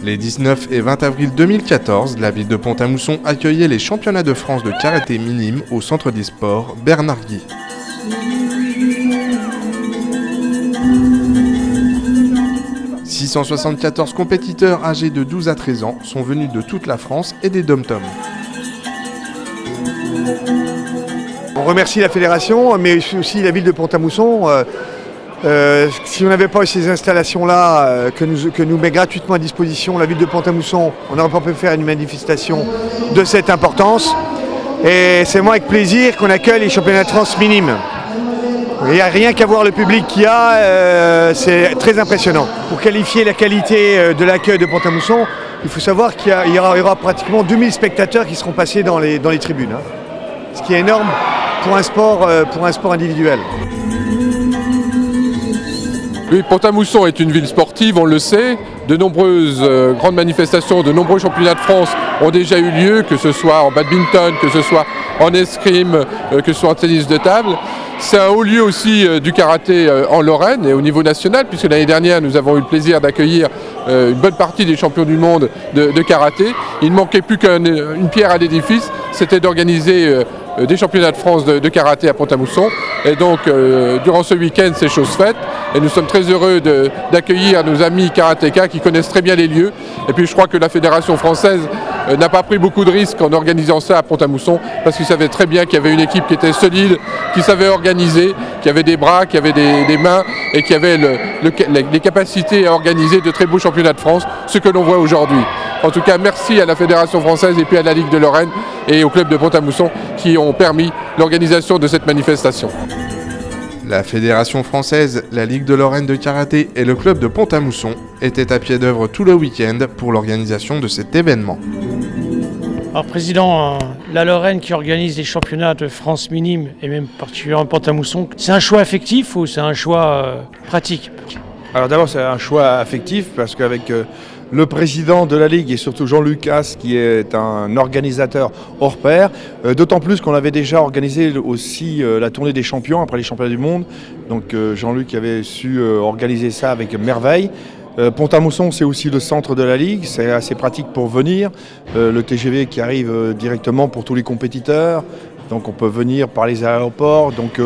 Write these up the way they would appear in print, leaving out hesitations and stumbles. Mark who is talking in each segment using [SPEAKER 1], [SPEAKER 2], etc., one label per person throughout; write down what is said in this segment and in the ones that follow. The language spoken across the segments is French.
[SPEAKER 1] Les 19 et 20 avril 2014, la ville de Pont-à-Mousson accueillait les championnats de France de karaté minime au centre des sports Bernard Guy. « 674 compétiteurs âgés de 12 à 13 ans sont venus de toute la France et des dom-toms.
[SPEAKER 2] On remercie la fédération, mais aussi la ville de Pont-à-Mousson. Si on n'avait pas eu ces installations-là que nous met gratuitement à disposition la ville de Pont-à-Mousson, on n'aurait pas pu faire une manifestation de cette importance. Et c'est moi avec plaisir qu'on accueille les championnats de France minimes. Il n'y a rien qu'à voir le public qu'il y a, c'est très impressionnant. Pour qualifier la qualité de l'accueil de Pont-à-Mousson, il faut savoir qu'il y aura pratiquement 2000 spectateurs qui seront passés dans les tribunes. Ce qui est énorme pour un sport individuel.
[SPEAKER 3] Oui, Pont-à-Mousson est une ville sportive, on le sait. De nombreuses grandes manifestations, de nombreux championnats de France ont déjà eu lieu, que ce soit en badminton, que ce soit en escrime, que ce soit en tennis de table. C'est un haut lieu aussi du karaté en Lorraine et au niveau national, puisque l'année dernière nous avons eu le plaisir d'accueillir une bonne partie des champions du monde de karaté. Il ne manquait plus qu'une pierre à l'édifice, c'était d'organiser des championnats de France de karaté à Pont-à-Mousson. Et donc durant ce week-end c'est chose faite et nous sommes très heureux d'accueillir nos amis karatékas qui connaissent très bien les lieux. Et puis je crois que la Fédération française n'a pas pris beaucoup de risques en organisant ça à Pont-à-Mousson parce qu'ils savaient très bien qu'il y avait une équipe qui était solide, qui savait organiser, qui avait des bras, qui avait des mains et qui avait les capacités à organiser de très beaux championnats de France, ce que l'on voit aujourd'hui. En tout cas, merci à la Fédération française et puis à la Ligue de Lorraine et au club de Pont-à-Mousson qui ont permis l'organisation de cette manifestation.
[SPEAKER 1] La Fédération française, la Ligue de Lorraine de karaté et le club de Pont-à-Mousson étaient à pied d'œuvre tout le week-end pour l'organisation de cet événement.
[SPEAKER 4] Alors président, la Lorraine qui organise les championnats de France minime et même particulièrement Pont-à-Mousson, c'est un choix affectif ou c'est un choix pratique?
[SPEAKER 5] Alors d'abord c'est un choix affectif parce qu'avec le président de la Ligue et surtout Jean-Luc Haas qui est un organisateur hors pair, d'autant plus qu'on avait déjà organisé aussi la tournée des champions après les championnats du monde. Donc Jean-Luc avait su organiser ça avec merveille. Pont-à-Mousson c'est aussi le centre de la Ligue, c'est assez pratique pour venir. Le TGV qui arrive directement pour tous les compétiteurs, donc on peut venir par les aéroports, donc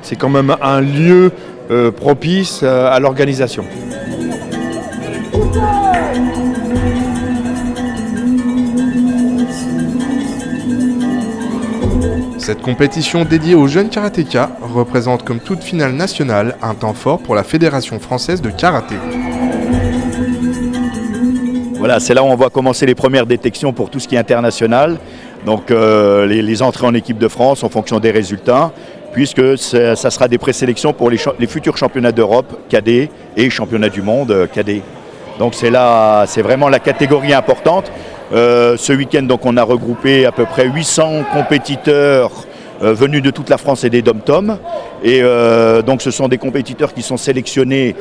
[SPEAKER 5] c'est quand même un lieu propice à l'organisation.
[SPEAKER 1] Cette compétition dédiée aux jeunes karatékas représente comme toute finale nationale un temps fort pour la Fédération française de karaté.
[SPEAKER 6] Voilà, c'est là où on va commencer les premières détections pour tout ce qui est international. Donc les entrées en équipe de France en fonction des résultats, puisque ça sera des présélections pour les futurs championnats d'Europe cadets et championnats du monde cadets. Donc c'est vraiment la catégorie importante. Ce week-end, donc, on a regroupé à peu près 800 compétiteurs venus de toute la France et des dom-toms. Et donc ce sont des compétiteurs qui sont sélectionnés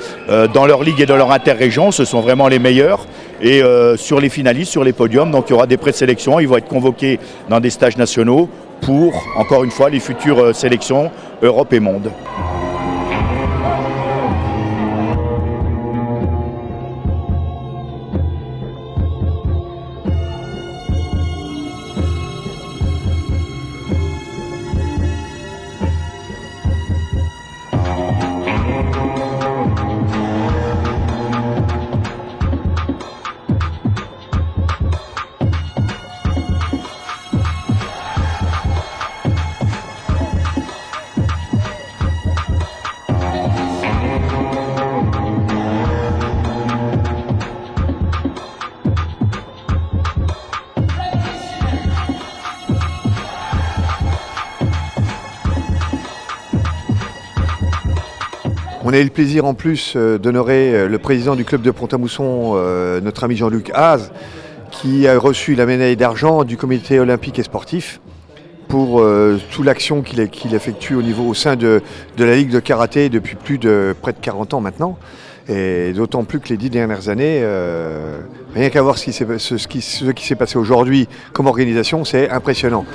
[SPEAKER 6] dans leur ligue et dans leur interrégion. Ce sont vraiment les meilleurs. Et sur les finalistes, sur les podiums, donc il y aura des présélections. Ils vont être convoqués dans des stages nationaux pour, encore une fois, les futures sélections Europe et Monde.
[SPEAKER 2] On a eu le plaisir en plus d'honorer le président du club de Pont-à-Mousson, notre ami Jean-Luc Haas, qui a reçu la médaille d'argent du comité olympique et sportif. pour toute l'action qu'il effectue au sein de la Ligue de karaté depuis près de 40 ans maintenant. Et d'autant plus que les 10 dernières années, rien qu'à voir ce qui s'est passé aujourd'hui comme organisation, c'est impressionnant.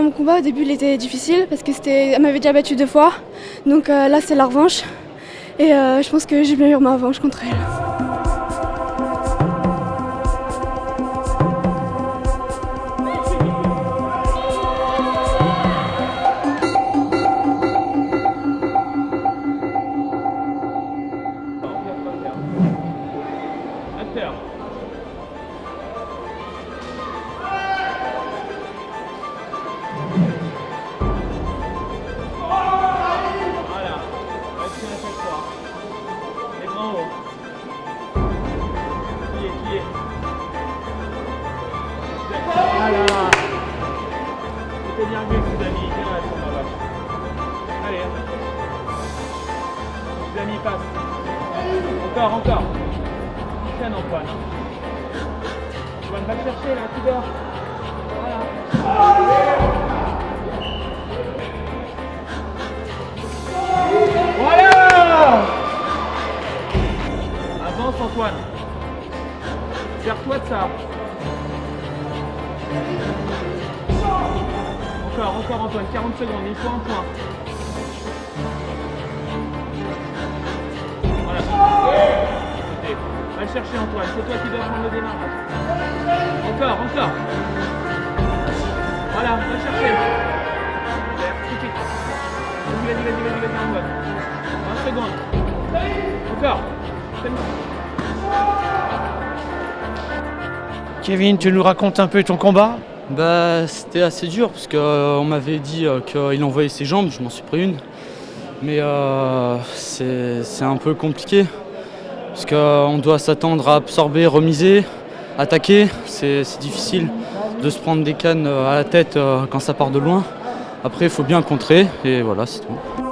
[SPEAKER 7] Mon combat au début il était difficile parce que elle m'avait déjà battu 2 fois. Donc là c'est la revanche. Et je pense que j'ai bien eu ma revanche contre elle.
[SPEAKER 8] en haut. Qui est Ah là là. C'était bien mieux que vous amis. Viens là, sur ma vache. Allez. Vous amis, passe. Encore. Tiens, Antoine. Antoine, va le chercher là, tu dors. Voilà. Avance Antoine. Sers-toi de ça. Encore Antoine, 40 secondes, il faut un point. Voilà. Va le chercher Antoine, c'est toi qui dois prendre le démarrage. Encore. Voilà, va le chercher. Tout de suite. Vas-y Antoine. 20 secondes. Encore. C'est bon.
[SPEAKER 4] Kevin, tu nous racontes un peu ton combat?
[SPEAKER 9] C'était assez dur parce qu'on m'avait dit qu'il envoyait ses jambes, je m'en suis pris une. Mais c'est un peu compliqué parce qu'on doit s'attendre à absorber, remiser, attaquer. C'est difficile de se prendre des cannes à la tête quand ça part de loin. Après, il faut bien contrer et voilà, c'est tout.